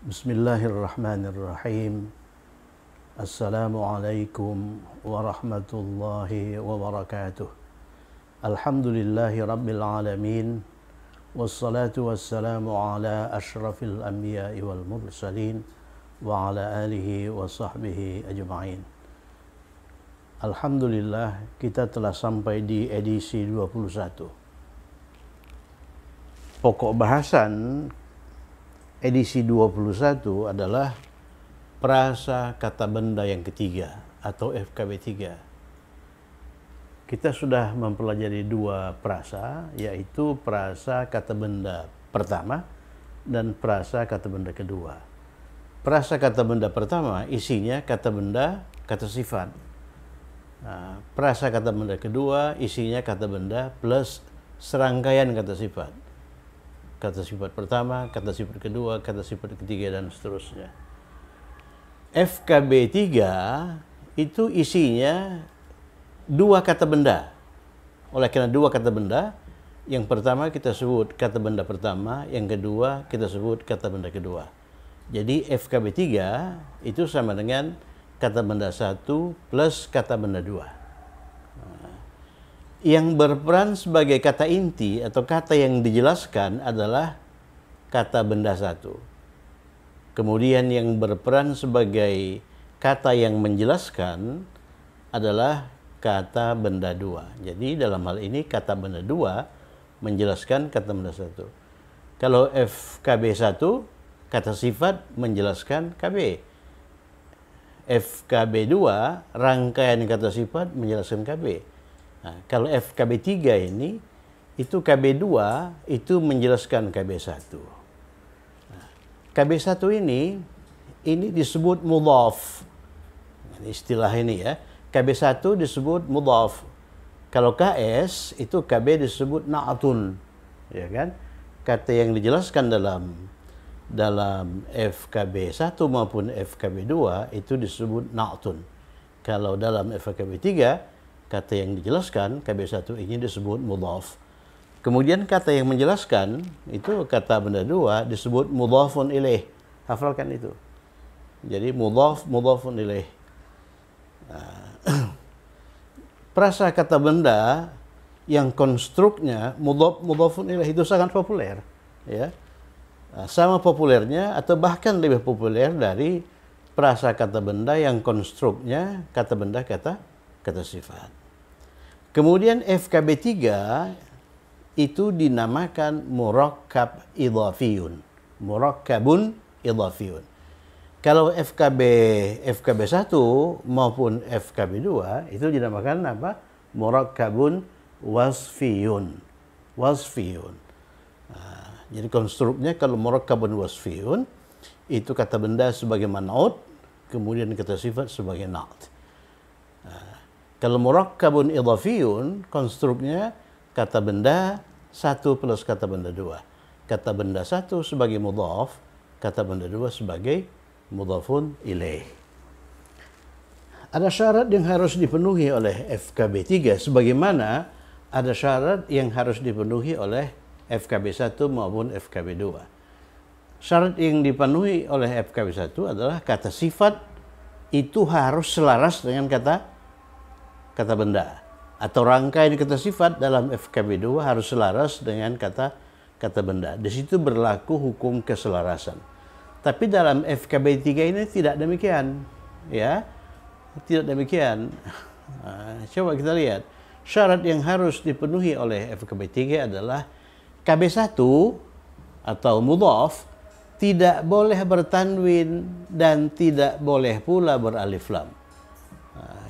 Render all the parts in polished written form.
Bismillahirrahmanirrahim. Assalamualaikum warahmatullahi wabarakatuh. Alhamdulillahi rabbil alamin. Wassalatu wassalamu ala ashrafil anbiya'i wal mursalin wa ala alihi wa sahbihi ajma'in. Alhamdulillah, kita telah sampai di edisi 21. Pokok bahasan edisi 21 adalah prasa kata benda yang ketiga atau FKB 3. Kita sudah mempelajari dua prasa, yaitu prasa kata benda pertama dan prasa kata benda kedua. Prasa kata benda pertama isinya kata benda, kata sifat. Nah, prasa kata benda kedua isinya kata benda plus serangkaian kata sifat. Kata sifat pertama, kata sifat kedua, kata sifat ketiga, dan seterusnya. FKB 3 itu isinya dua kata benda. Oleh karena dua kata benda, yang pertama kita sebut kata benda pertama, yang kedua kita sebut kata benda kedua. Jadi FKB 3 itu sama dengan kata benda 1 plus kata benda 2. Yang berperan sebagai kata inti atau kata yang dijelaskan adalah kata benda 1. Kemudian yang berperan sebagai kata yang menjelaskan adalah kata benda 2. Jadi dalam hal ini kata benda 2 menjelaskan kata benda 1. Kalau FKB 1, kata sifat menjelaskan KB. FKB 2, rangkaian kata sifat menjelaskan KB. Nah, kalau FKB 3 ini, itu KB 2 itu menjelaskan KB 1. Nah, KB 1 ini disebut mudhaf. Istilah ini ya. KB 1 disebut mudhaf. Kalau KS itu KB disebut na'atun. Ya kan? Kata yang dijelaskan dalam FKB 1 maupun FKB 2 itu disebut na'atun. Kalau dalam FKB 3 kata yang dijelaskan, KB 1 ini disebut mudhaf. Kemudian kata yang menjelaskan, itu kata benda 2 disebut mudhafun ilaih. Hafalkan itu. Jadi mudhafun ilaih. Prasa kata benda yang konstruknya mudhafun ilaih itu sangat populer. Ya. Sama populernya atau bahkan lebih populer dari prasa kata benda yang konstruknya kata benda kata sifat. Kemudian FKB 3 itu dinamakan murakkab idhafiyun. Murakkabun idhafiyun. Kalau FKB 1 maupun FKB 2 itu dinamakan apa? Murakkabun wasfiyun. Wasfiyun. Nah, jadi konstruknya kalau murakkabun wasfiyun itu kata benda sebagai man'ut, kemudian kata sifat sebagai na'at. Kalau murakkabun idhafiyun, konstruknya kata benda 1 plus kata benda 2. Kata benda 1 sebagai mudhaf, kata benda 2 sebagai mudhafun ilaih. Ada syarat yang harus dipenuhi oleh FKB 3, sebagaimana ada syarat yang harus dipenuhi oleh FKB 1 maupun FKB 2. Syarat yang dipenuhi oleh FKB 1 adalah kata sifat itu harus selaras dengan kata benda, atau rangkaian kata sifat dalam FKB 2 harus selaras dengan kata benda. Di situ berlaku hukum keselarasan. Tapi dalam FKB 3 ini tidak demikian, ya. Tidak demikian. Nah, coba kita lihat. Syarat yang harus dipenuhi oleh FKB 3 adalah KB 1 atau mudhaf tidak boleh bertanwin dan tidak boleh pula beralif lam.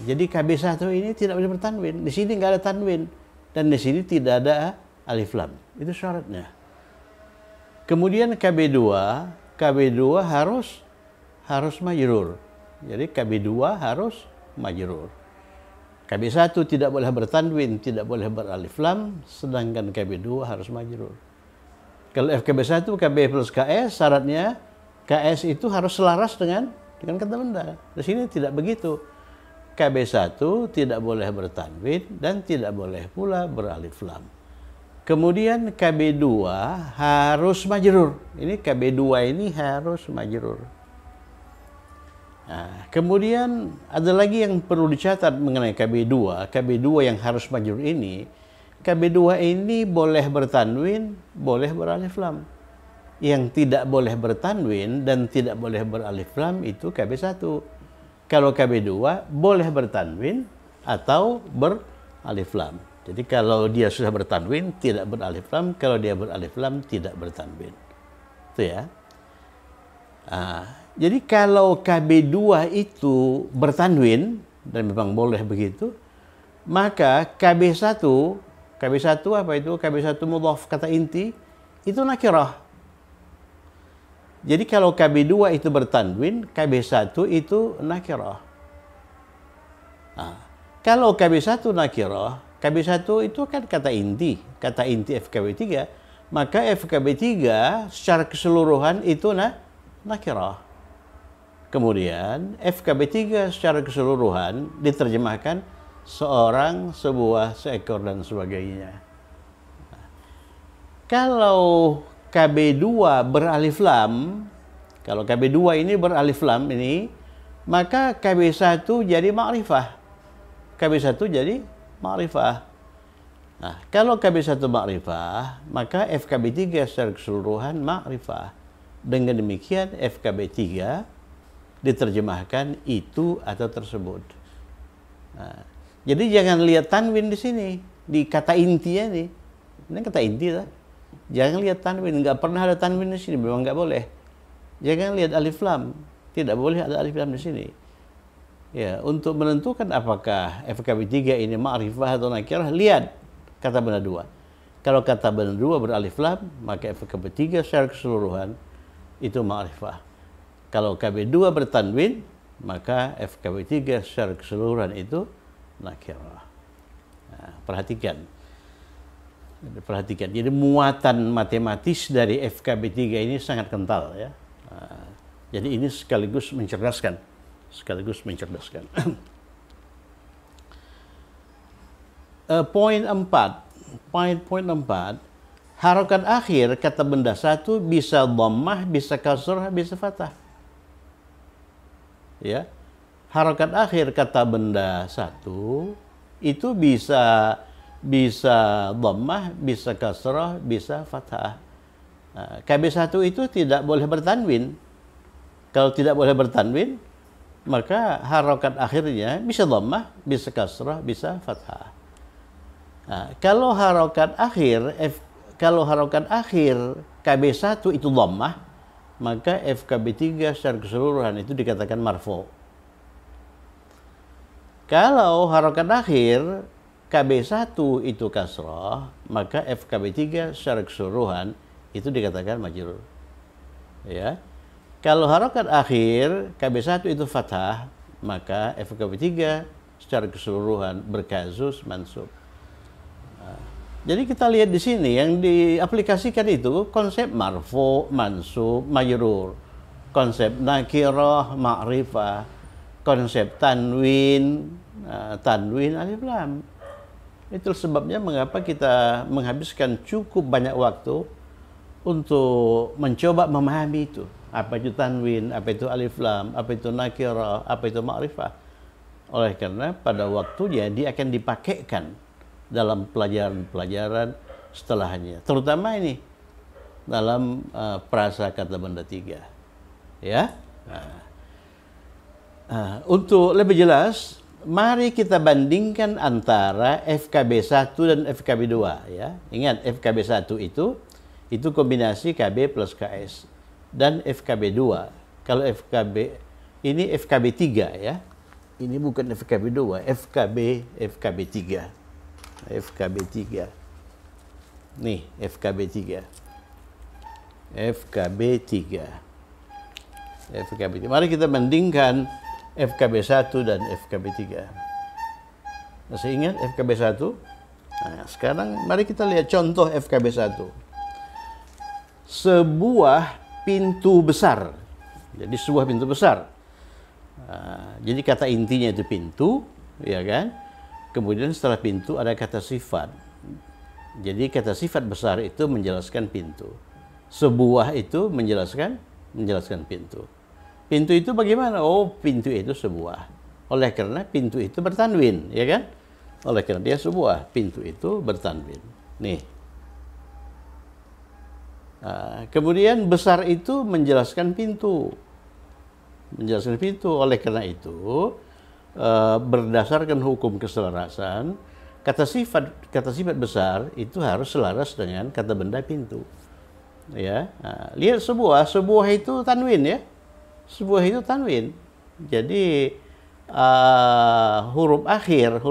Jadi KB 1 ini tidak boleh bertanwin. Di sini nggak ada tanwin dan di sini tidak ada alif lam. Itu syaratnya. Kemudian KB 2 harus majrur. Jadi KB 2 harus majrur. KB 1 tidak boleh bertanwin, tidak boleh beralif lam, sedangkan KB 2 harus majrur. Kalau FKB 1 KB plus KS, syaratnya KS itu harus selaras dengan kata benda. Di sini tidak begitu. KB 1 tidak boleh bertanwin dan tidak boleh pula beralif lam. Kemudian KB2 harus majrur. Ini KB2 ini harus majrur. Nah, kemudian ada lagi yang perlu dicatat mengenai KB2. KB2 yang harus majrur ini, KB2 ini boleh bertanwin, boleh beralif lam. Yang tidak boleh bertanwin dan tidak boleh beralif lam itu KB1. Kalau KB2 boleh bertanwin atau beralif lam. Jadi kalau dia sudah bertanwin tidak beralif lam, kalau dia beralif lam tidak bertanwin. Itu ya. Jadi kalau KB2 itu bertanwin dan memang boleh begitu, maka KB1 apa itu? KB1 mudhaf kata inti itu nakirah. Jadi kalau KB2 itu bertanwin, KB1 itu nakirah. Kalau KB1 nakirah, KB1 itu kan kata inti FKB3, maka FKB3 secara keseluruhan itu nakirah. Kemudian FKB3 secara keseluruhan diterjemahkan seorang, sebuah, seekor, dan sebagainya. Kalau KB2 beralif lam, kalau KB2 ini beralif lam ini, maka KB1 jadi ma'rifah. KB1 jadi ma'rifah. Nah, kalau KB1 ma'rifah, maka FKB3 secara keseluruhan ma'rifah. Dengan demikian FKB3 diterjemahkan itu atau tersebut. Nah, jadi jangan lihat tanwin di sini, di kata inti ya nih. Ini kata inti lah. Jangan lihat tanwin, nggak pernah ada tanwin di sini, memang nggak boleh. Jangan lihat alif lam, tidak boleh ada alif lam di sini. Ya, untuk menentukan apakah FKB3 ini ma'rifah atau nakirah, lihat kata benda dua. Kalau kata benda dua beralif lam, maka FKB3 secara keseluruhan itu ma'rifah. Kalau KB2 bertanwin, maka FKB3 secara keseluruhan itu nakirah. Nah, perhatikan. Jadi muatan matematis dari FKB3 ini sangat kental ya. Nah, jadi ini sekaligus mencerdaskan. Poin 4, harokat akhir kata benda satu bisa dhammah, bisa kasrah, bisa fathah. Ya, harokat akhir kata benda satu itu bisa dhammah, bisa kasrah, bisa fathah. Nah, KB1 itu tidak boleh bertanwin. Kalau tidak boleh bertanwin, maka harokat akhirnya bisa dhammah, bisa kasrah, bisa fathah. Nah, kalau harokat akhir KB1 itu dhammah, maka FKB3 secara keseluruhan itu dikatakan marfu. Kalau harokat akhir KB1 itu kasrah, maka FKB3 secara keseluruhan itu dikatakan majrur. Ya. Kalau harokat akhir KB1 itu fathah, maka FKB3 secara keseluruhan berkasus mansub. Jadi kita lihat di sini yang diaplikasikan itu konsep marfu, mansub, majrur, konsep nakirah, ma'rifah, konsep tanwin, alif lam. Itu sebabnya mengapa kita menghabiskan cukup banyak waktu untuk mencoba memahami itu. Apa itu tanwin, apa itu alif lam, apa itu nakirah, apa itu ma'rifah. Oleh karena pada waktunya dia akan dipakaikan dalam pelajaran-pelajaran setelahnya, terutama ini dalam prasakata benda tiga. Ya. Untuk lebih jelas, mari kita bandingkan antara FKB1 dan FKB2 ya. Ingat FKB1 itu kombinasi KB plus KS, dan FKB2. Kalau ini FKB3 ya. Ini bukan FKB2, FKB3. FKB3. Nih, FKB3. Mari kita bandingkan FKB1 dan FKB3. Masih ingat FKB1? Nah, sekarang mari kita lihat contoh FKB1. Sebuah pintu besar. Jadi sebuah pintu besar. Jadi kata intinya itu pintu, ya kan? Kemudian setelah pintu ada kata sifat. Jadi kata sifat besar itu menjelaskan pintu. Sebuah itu menjelaskan pintu. Pintu itu bagaimana? Oh, pintu itu sebuah. Oleh karena pintu itu bertanwin, ya kan? Oleh karena dia sebuah, pintu itu bertanwin. Nih. Kemudian besar itu menjelaskan pintu. Menjelaskan pintu. Oleh karena itu, berdasarkan hukum keselarasan, kata sifat besar itu harus selaras dengan kata benda pintu. Ya, lihat sebuah itu tanwin ya. Sebuah itu tanwin. Jadi huruf akhir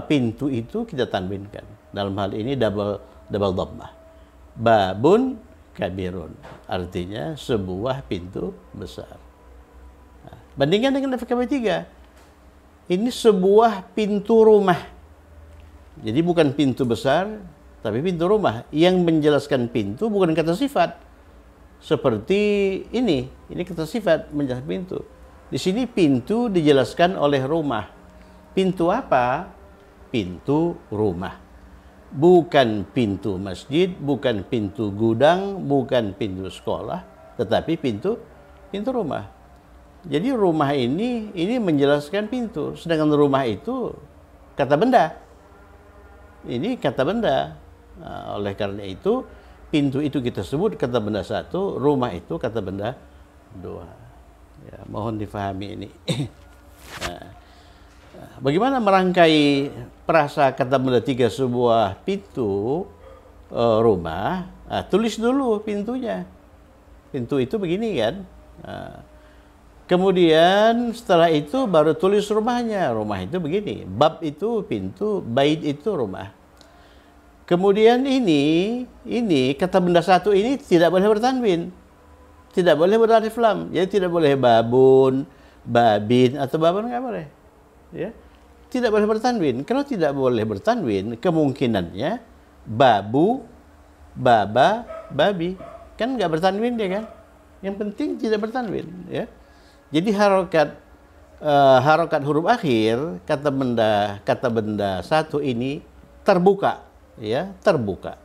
pintu itu kita tanwinkan. Dalam hal ini double dhammah. Babun kabirun. Artinya sebuah pintu besar. Bandingkan dengan FKB 3. Ini sebuah pintu rumah. Jadi bukan pintu besar, tapi pintu rumah. Yang menjelaskan pintu bukan kata sifat. Seperti ini kata sifat menjelaskan pintu. Di sini pintu dijelaskan oleh rumah. Pintu apa? Pintu rumah. Bukan pintu masjid, bukan pintu gudang, bukan pintu sekolah, tetapi pintu rumah. Jadi rumah ini menjelaskan pintu, sedangkan rumah itu kata benda. Ini kata benda. Oleh karena itu, pintu itu kita sebut kata benda 1, rumah itu kata benda 2. Ya, mohon difahami ini. Bagaimana merangkai perasa kata benda 3 sebuah pintu rumah? Tulis dulu pintunya. Pintu itu begini kan. Kemudian setelah itu baru tulis rumahnya. Rumah itu begini. Bab itu pintu, bait itu rumah. Kemudian ini kata benda 1 ini tidak boleh bertanwin. Tidak boleh beralif lam. Jadi tidak boleh babun, babin atau babon, nggak boleh. Ya. Tidak boleh bertanwin. Kalau tidak boleh bertanwin, kemungkinannya babu, baba, babi. Kan nggak bertanwin dia kan. Yang penting tidak bertanwin, ya. Jadi harokat huruf akhir kata benda 1 ini terbuka, ya, terbuka.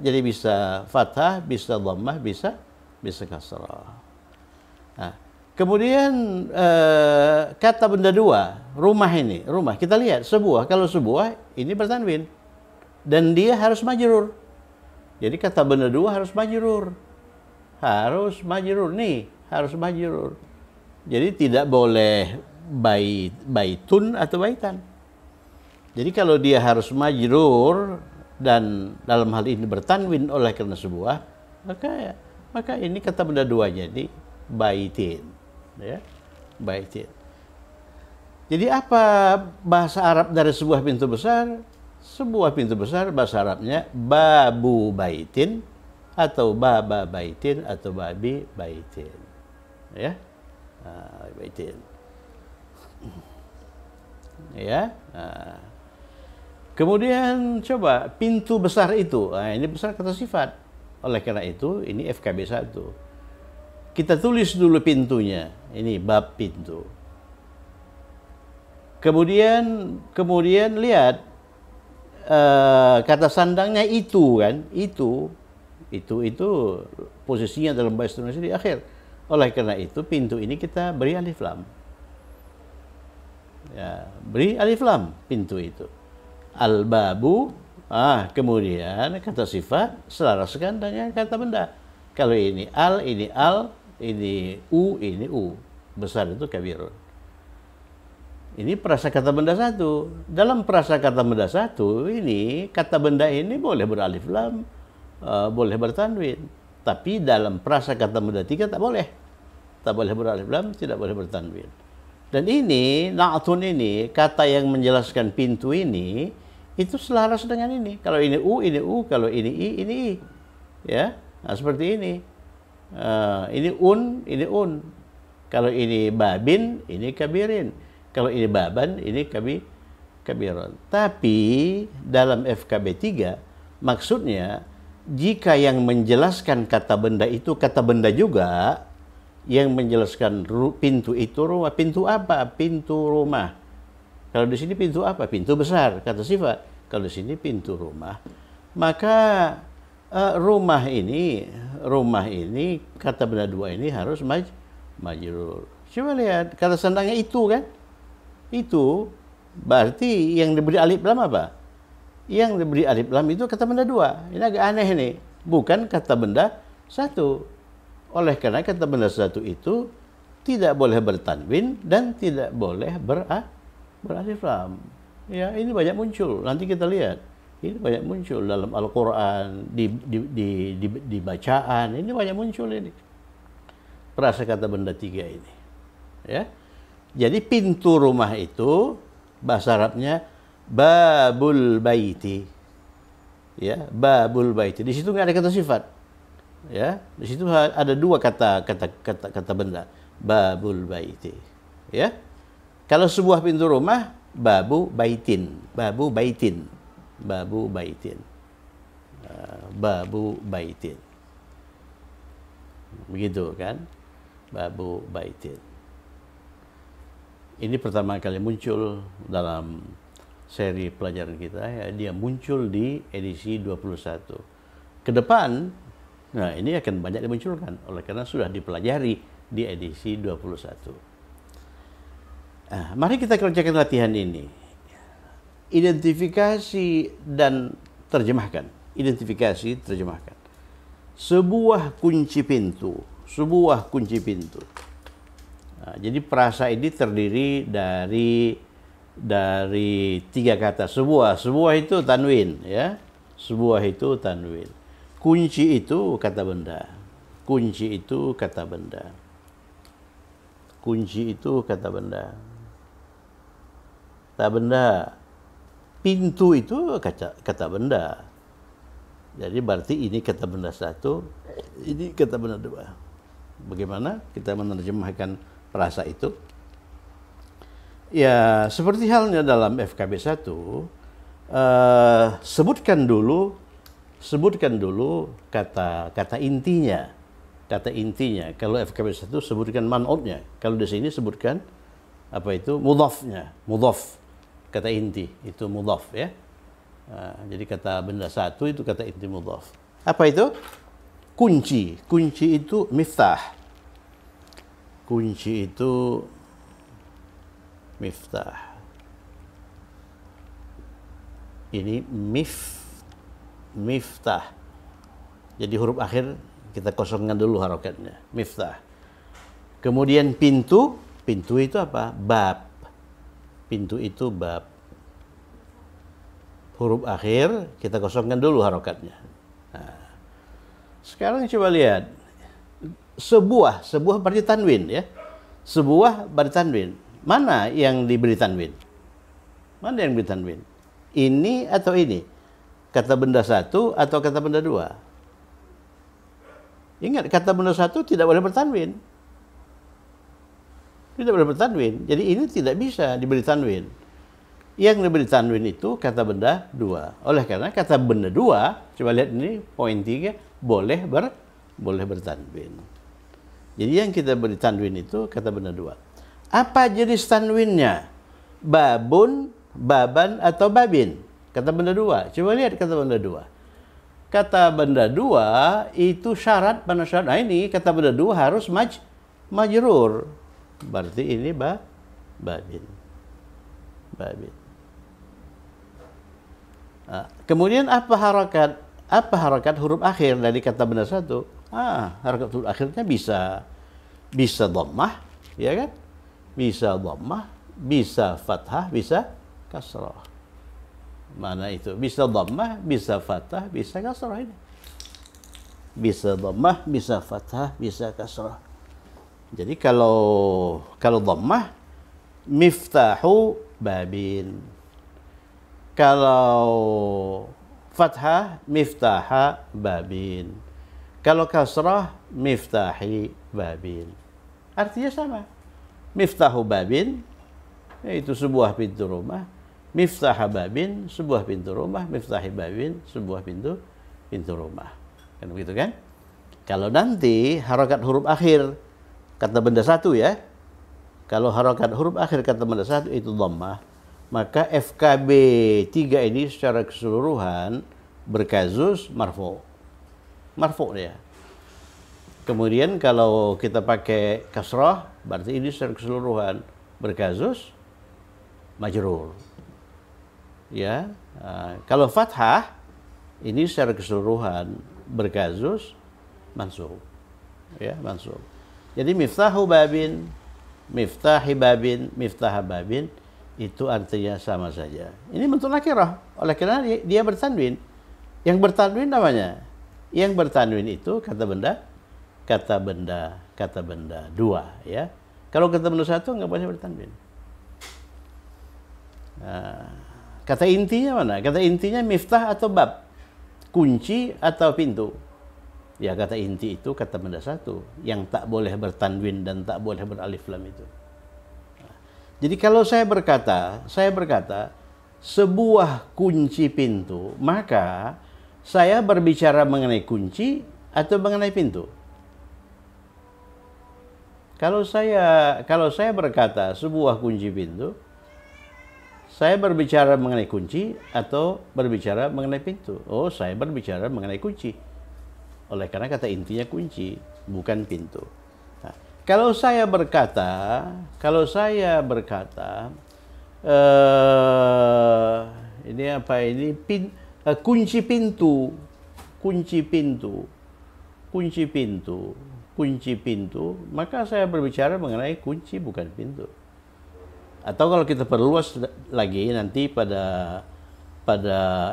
Jadi bisa fathah, bisa dhammah, bisa kasrah. Nah, kemudian kata benda 2, rumah ini, rumah. Kita lihat sebuah, kalau sebuah ini bertanwin dan dia harus majrur. Jadi kata benda 2 harus majrur. Harus majrur. Jadi tidak boleh baitun atau baitan. Jadi kalau dia harus majrur dan dalam hal ini bertanwin oleh karena sebuah, maka ini kata benda 2 jadi baitin, ya, baitin. Jadi apa bahasa Arab dari sebuah pintu besar? Sebuah pintu besar bahasa Arabnya babu baitin atau baba baitin atau babi baitin, ya, baitin, ya. Kemudian coba pintu besar itu, ini besar kata sifat. Oleh karena itu ini FKB 1. Kita tulis dulu pintunya, ini bab pintu. Kemudian lihat kata sandangnya itu kan, itu posisinya dalam bahasa Indonesia di akhir. Oleh karena itu pintu ini kita beri alif lam. Ya, beri alif lam pintu itu. Al-babu, kemudian kata sifat selaraskan dengan kata benda. Kalau ini al, ini u, besar itu kabirun. Ini prasakata benda 1. Dalam prasakata benda 1 ini kata benda ini boleh beralif lam, boleh bertanwin. Tapi dalam prasakata benda 3 tak boleh. Tak boleh beralif lam, tidak boleh bertanwin. Dan ini, na'tun ini, kata yang menjelaskan pintu ini, itu selaras dengan ini. Kalau ini u, kalau ini i. Ya, nah, seperti ini. Ini un. Kalau ini babin, ini kabirin. Kalau ini baban, ini kabiron. Tapi dalam FKB 3, maksudnya, jika yang menjelaskan kata benda itu kata benda juga, yang menjelaskan pintu itu rumah. Pintu apa? Pintu rumah. Kalau di sini pintu apa? Pintu besar, kata sifat. Kalau di sini pintu rumah. Maka rumah ini kata benda dua ini harus majrur. Coba lihat kata sandangnya itu kan? Itu berarti yang diberi alif lam apa? Yang diberi alif lam itu kata benda dua. Ini agak aneh nih. Bukan kata benda satu. Oleh karena kata benda satu itu tidak boleh bertanwin dan tidak boleh beralif lam. Ya, ini banyak muncul. Nanti kita lihat. Ini banyak muncul dalam Al-Quran, di bacaan. Ini banyak muncul ini. Perasa kata benda tiga ini. Ya. Jadi pintu rumah itu bahasa Arabnya babul baiti. Ya, babul baiti. Di situ nggak ada kata sifat. Ya, di situ ada dua kata benda. Babul baiti. Ya. Kalau sebuah pintu rumah babu baitin, babu baitin. Babu baitin. Babu baitin. Begitu kan? Babu baitin. Ini pertama kali muncul dalam seri pelajaran kita ya, dia muncul di edisi 21. Ke depan nah ini akan banyak dimunculkan oleh karena sudah dipelajari di edisi 21. Mari kita kerjakan latihan ini. Identifikasi dan terjemahkan. Identifikasi, terjemahkan. Sebuah kunci pintu. Sebuah kunci pintu. Jadi perasa ini terdiri dari tiga kata. Sebuah itu tanwin, ya. Sebuah itu tanwin. Kunci itu kata benda. Kunci itu kata benda. Kunci itu kata benda. Kata benda. Pintu itu kata benda. Jadi berarti ini kata benda satu, ini kata benda dua. Bagaimana kita menerjemahkan perasa itu? Ya, seperti halnya dalam FKB 1, sebutkan dulu kata intinya. Kata intinya. Kalau FKB 1 sebutkan man'utnya. Kalau di sini sebutkan apa itu? Mudhafnya. Mudhaf. Kata inti itu mudhaf ya. Jadi kata benda satu itu kata inti mudhaf. Apa itu? Kunci. Kunci itu miftah. Kunci itu miftah. Ini miftah. Jadi huruf akhir kita kosongkan dulu harokatnya. Miftah. Kemudian pintu. Pintu itu apa? Bab. Pintu itu bab. Huruf akhir kita kosongkan dulu harokatnya. Nah, sekarang coba lihat. Sebuah berarti tanwin ya. Sebuah berarti tanwin. Mana yang diberi tanwin? Mana yang diberi tanwin? Ini atau ini? Kata benda satu atau kata benda dua? Ingat, kata benda satu tidak boleh bertanwin. Tidak boleh bertanwin. Jadi ini tidak bisa diberi tanwin. Yang diberi tanwin itu kata benda dua. Oleh karena kata benda dua, coba lihat ini poin 3, boleh bertanwin. Jadi yang kita beri tanwin itu kata benda dua. Apa jenis tanwinnya? Babun, baban, atau babin? Kata benda dua. Coba lihat kata benda dua. Kata benda dua itu syarat, mana syarat? Nah ini kata benda dua harus majrur. Berarti ini babin. Babin. Kemudian apa harakat huruf akhir dari kata benda satu? Harakat huruf akhirnya bisa dhammah, ya kan? Bisa dhammah, bisa fathah, bisa kasrah. Mana itu? Bisa dhammah, bisa fathah, bisa kasrah ini. Bisa dhammah, bisa fathah, bisa kasrah. Jadi kalau dhammah miftahu babin. Kalau fathah miftaha babin. Kalau kasrah miftahi babin. Artinya sama. Miftahu babin yaitu sebuah pintu rumah. Miftaha babin sebuah pintu rumah. Miftahi babin sebuah pintu rumah. Kan begitu kan? Kalau nanti harokat huruf akhir kata benda satu ya. Kalau harokat huruf akhir kata benda satu itu dhammah. maka FKB 3 ini secara keseluruhan berkasus marfu. Marfu dia. Kemudian kalau kita pakai kasrah, berarti ini secara keseluruhan berkasus majrur. Ya, kalau fathah ini secara keseluruhan berkasus mansub. Ya, mansub. Jadi miftahu babin, miftahi babin, miftah babin itu artinya sama saja. Ini bentuk nakirah, oleh karena dia bertanwin. Yang bertanwin namanya. Yang bertanwin itu kata benda dua, ya. Kalau kata benda satu nggak boleh bertanwin. Nah, kata intinya mana? Kata intinya miftah atau bab, kunci atau pintu. Ya, kata inti itu kata benda satu yang tak boleh bertanwin dan tak boleh beralif lam itu. Nah, jadi kalau saya berkata sebuah kunci pintu, maka saya berbicara mengenai kunci atau mengenai pintu. Kalau saya berkata sebuah kunci pintu, saya berbicara mengenai kunci atau berbicara mengenai pintu? Oh, saya berbicara mengenai kunci. Oleh karena kata intinya kunci, bukan pintu. Nah, kalau saya berkata, ini apa ini? Kunci pintu, maka saya berbicara mengenai kunci bukan pintu. Atau kalau kita perluas lagi nanti pada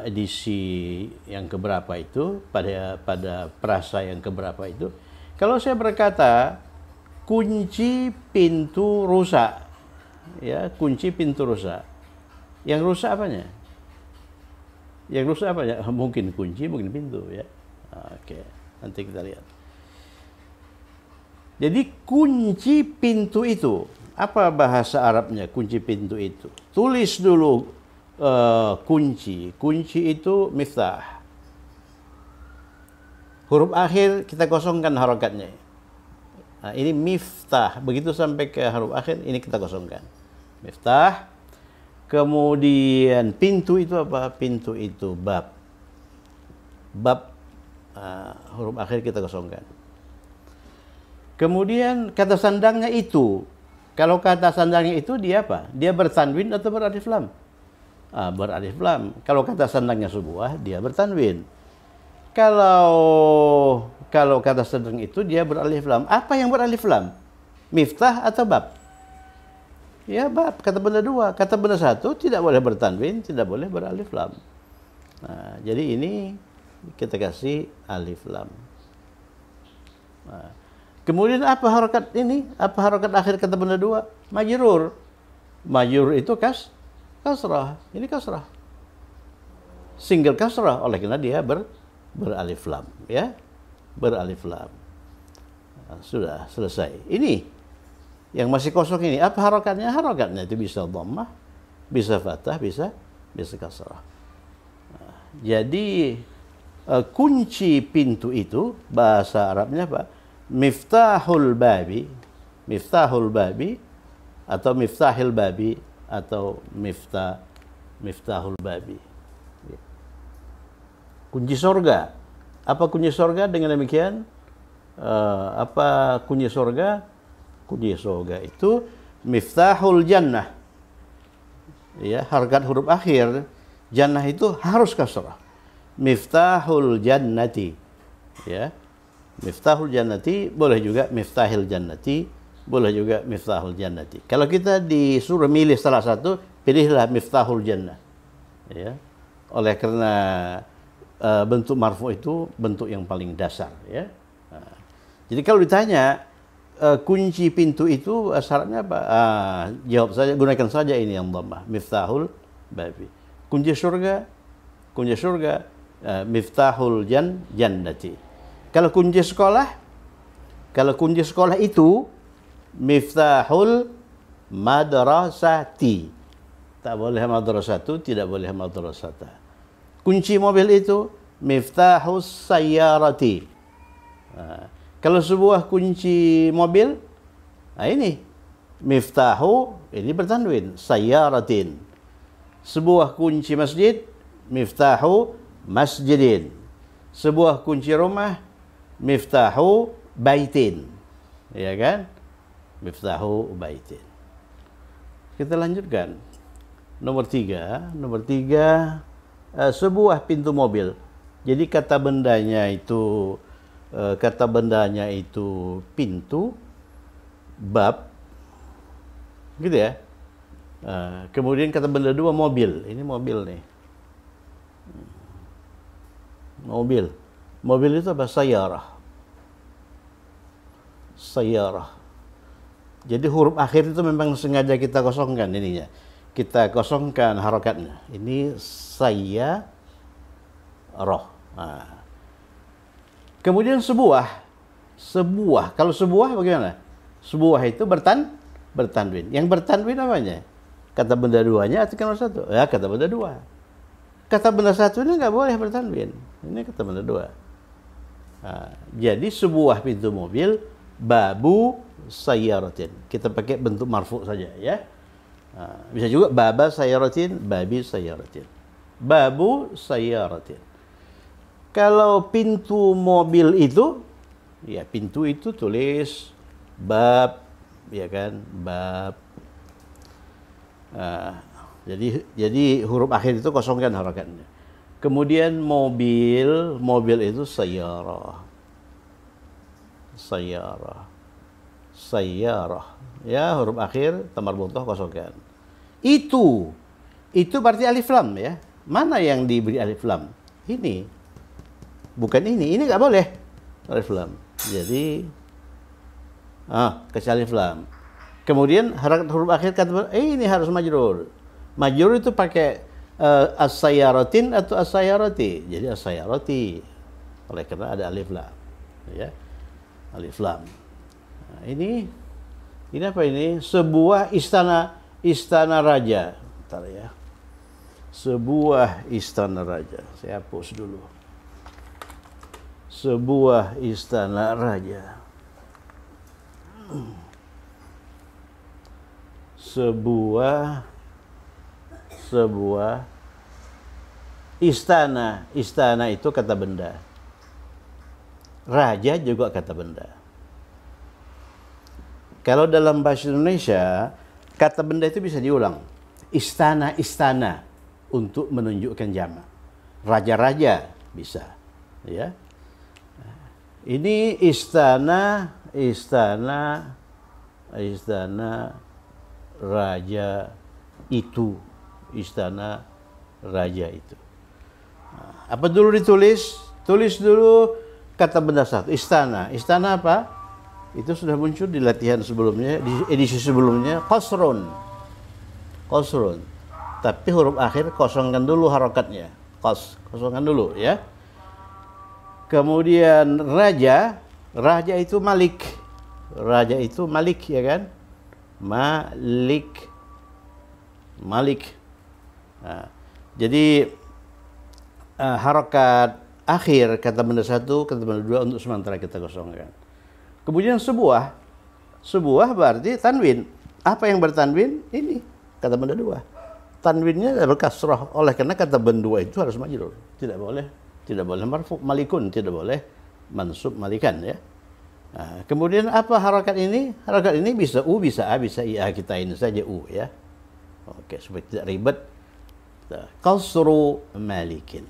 edisi yang keberapa itu, pada prasa yang keberapa itu, kalau saya berkata kunci pintu rusak, ya, kunci pintu rusak, yang rusak apanya? Yang rusak apanya? Mungkin kunci, mungkin pintu, ya. Oke, nanti kita lihat. Jadi kunci pintu itu, apa bahasa Arabnya kunci pintu itu? Tulis dulu kunci. Kunci itu miftah. Huruf akhir kita kosongkan harokatnya. Nah, ini miftah. Begitu sampai ke huruf akhir, ini kita kosongkan. Miftah. Kemudian pintu itu apa? Pintu itu bab. Bab. Huruf akhir kita kosongkan. Kemudian kata sandangnya itu. Kalau kata sandangnya itu dia apa? Dia bertanwin atau beralif lam? Beralif lam. Kalau kata sandangnya sebuah, dia bertanwin. Kalau kata sandang itu dia beralif lam. Apa yang beralif lam? Miftah atau bab? Ya, bab. Kata benda dua. Kata benda satu tidak boleh bertanwin, tidak boleh beralif lam. Nah, jadi ini kita kasih alif lam. Nah, kemudian apa harokat ini? Apa harokat akhir kata benda dua? Majrur. Majrur itu kasrah. Ini kasrah. Single kasrah, oleh karena dia beralif lam, ya. Beralif lam. Nah, sudah selesai. Ini yang masih kosong ini, apa harokatnya? Harokatnya itu bisa dhammah, bisa fathah, bisa kasrah. Nah, jadi kunci pintu itu bahasa Arabnya apa? Miftahul babi atau miftahil babi atau miftahul babi. Kunci sorga. Apa kunci sorga? Dengan demikian apa kunci sorga? Kunci sorga itu miftahul jannah. Ya, harkat huruf akhir jannah itu harus kasrah. Miftahul jannati. Ya. Miftahul jannati, boleh juga miftahil jannati, boleh juga miftahul jannati. Kalau kita disuruh milih salah satu, pilihlah miftahul jannah. Ya. Oleh karena bentuk marfu itu bentuk yang paling dasar, ya. Nah, jadi kalau ditanya kunci pintu itu syaratnya apa? Jawab saja, gunakan saja ini yang dhammah, miftahul babi. Kunci surga miftahul jannati. Kalau kunci sekolah itu miftahul madrasati. Tak boleh madrasatu, tidak boleh madrasata. Kunci mobil itu miftahus sayyarati. Nah, kalau sebuah kunci mobil, nah ini miftahu, ini bertanwin, sayyaratin. Sebuah kunci masjid, miftahu masjidin. Sebuah kunci rumah, miftahu baitin. Ya kan? Miftahu baitin. Kita lanjutkan. Nomor tiga, sebuah pintu mobil. Jadi kata bendanya itu pintu, bab, gitu ya. Kemudian kata benda dua mobil. Ini mobil nih. Mobil itu apa? Sayyarah. Jadi huruf akhir itu memang sengaja kita kosongkan ininya. Kita kosongkan harokatnya. Ini sayyarah. Kemudian sebuah. Kalau sebuah bagaimana? Sebuah itu bertanwin. Yang bertanwin namanya? Kata benda duanya atau nomor satu? Ya, kata benda dua. Kata benda satu ini nggak boleh bertanwin. Ini kata benda dua. Jadi sebuah pintu mobil, babu sayyaratin. Kita pakai bentuk marfu saja ya. Bisa juga baba sayyaratin, babi sayyaratin. Babu sayyaratin. Kalau pintu mobil itu, ya pintu itu tulis bab, ya kan, bab. Jadi huruf akhir itu kosongkan harakatnya. Kemudian mobil itu sayyarah. Ya, huruf akhir tamar buntah kosongkan. Itu berarti alif lam ya. Mana yang diberi alif lam? Ini. Bukan ini nggak boleh alif lam. Jadi kasih alif lam. Kemudian harakat huruf akhir kata ini harus majrur. Majrur itu pakai as-sayyaratin atau as-sayyarati. Jadi as-sayyarati. Oleh karena ada alif lam. Ya. Alif lam. Nah, ini apa ini? Sebuah istana raja. Bentar ya. Sebuah istana raja. Saya hapus dulu. Sebuah istana raja. Sebuah istana. Istana itu kata benda. Raja juga kata benda. Kalau dalam bahasa Indonesia, kata benda itu bisa diulang. Istana untuk menunjukkan jamak. Raja-raja bisa, ya. Ini istana raja itu. Istana raja itu. Apa dulu ditulis? Tulis dulu kata benda satu. Istana apa? Itu sudah muncul di latihan sebelumnya, di edisi sebelumnya, qasrun. Tapi huruf akhir kosongkan dulu harokatnya. Kosongkan dulu ya. Kemudian raja itu malik. Raja itu malik ya kan? Malik. Nah, jadi harokat akhir kata benda satu, kata benda dua untuk sementara kita kosongkan. Kemudian sebuah berarti tanwin. Apa yang bertanwin? Ini kata benda dua. Tanwinnya berkasrah. Oleh karena kata benda dua itu harus majrur. Tidak boleh marfu, malikun, tidak boleh mansub malikan ya. Nah, kemudian apa harakat ini? Harakat ini bisa u, bisa a, bisa ia. Kita ini saja u ya. Oke, supaya tidak ribet. Qasru malikin.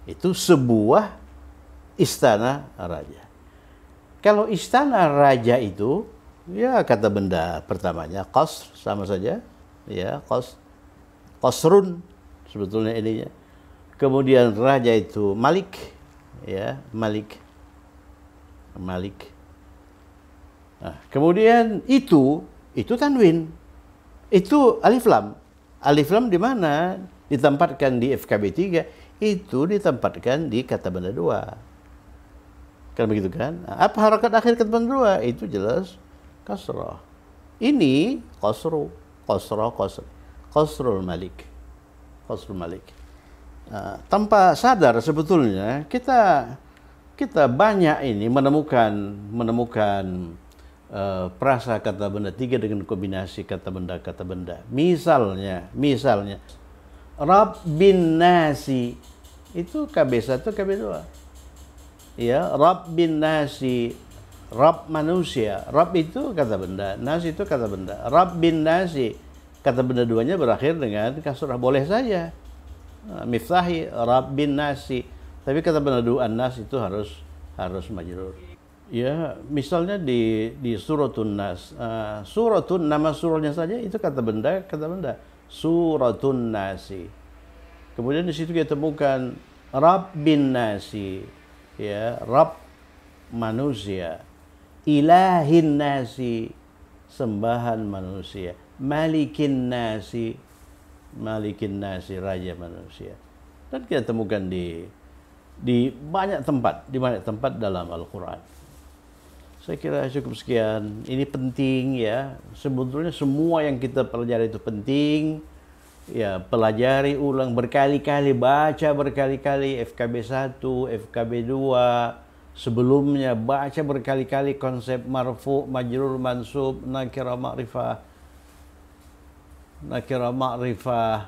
Itu sebuah istana raja. Kalau istana raja itu, ya kata benda pertamanya qasr sama saja, ya qasrun sebetulnya ininya. Kemudian raja itu malik, ya malik. Nah, kemudian itu tanwin, itu alif lam. Alif lam di mana? Ditempatkan di FKB 3, itu ditempatkan di kata benda 2. Kan begitu kan? Nah, apa harakat akhir kata benda 2? Itu jelas kasrah. Ini qasrul malik. Nah, tanpa sadar sebetulnya kita banyak ini menemukan prasa kata benda 3 dengan kombinasi kata benda. Misalnya Rabbin nasi itu KB1, KB2. Ya, Rabbin nasi, Rabb manusia. Rabb itu kata benda, nasi itu kata benda. Rabbin nasi, kata benda duanya berakhir dengan kasrah. Boleh saja. Miftahi, Rabbin nasi. Tapi kata benda dua nas itu harus majrur. Ya, misalnya di Suratun Nas. Suratun, nama surahnya saja itu kata benda. Suratun Nasi. Kemudian di situ kita temukan Rabbin Nasi, ya, Rabb manusia, Ilahin Nasi, sembahan manusia, Malikin Nasi, raja manusia. Dan kita temukan di banyak tempat dalam Al-Quran. Saya kira cukup sekian. Ini penting ya. Sebetulnya semua yang kita pelajari itu penting. Ya, pelajari ulang berkali-kali, baca berkali-kali FKB 1, FKB 2. Sebelumnya baca berkali-kali konsep marfu, majrur, mansub, nakirah ma'rifah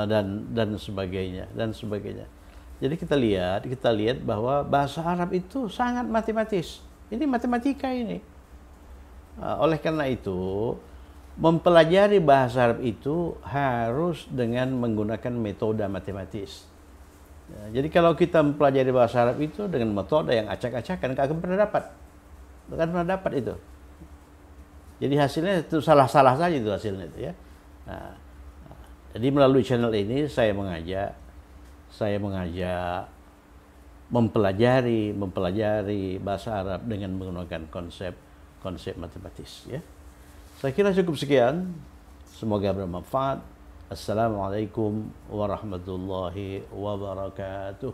dan sebagainya. Jadi kita lihat bahwa bahasa Arab itu sangat matematis. Ini matematika ini. Oleh karena itu, mempelajari bahasa Arab itu harus dengan menggunakan metode matematis. Ya, jadi kalau kita mempelajari bahasa Arab itu dengan metode yang acak-acakan, nggak akan pernah dapat itu. Jadi hasilnya itu salah-salah saja itu hasilnya itu ya. Jadi melalui channel ini saya mengajak mempelajari bahasa Arab dengan menggunakan konsep matematis ya. Saya kira cukup sekian. Semoga bermanfaat. Assalamualaikum warahmatullahi wabarakatuh.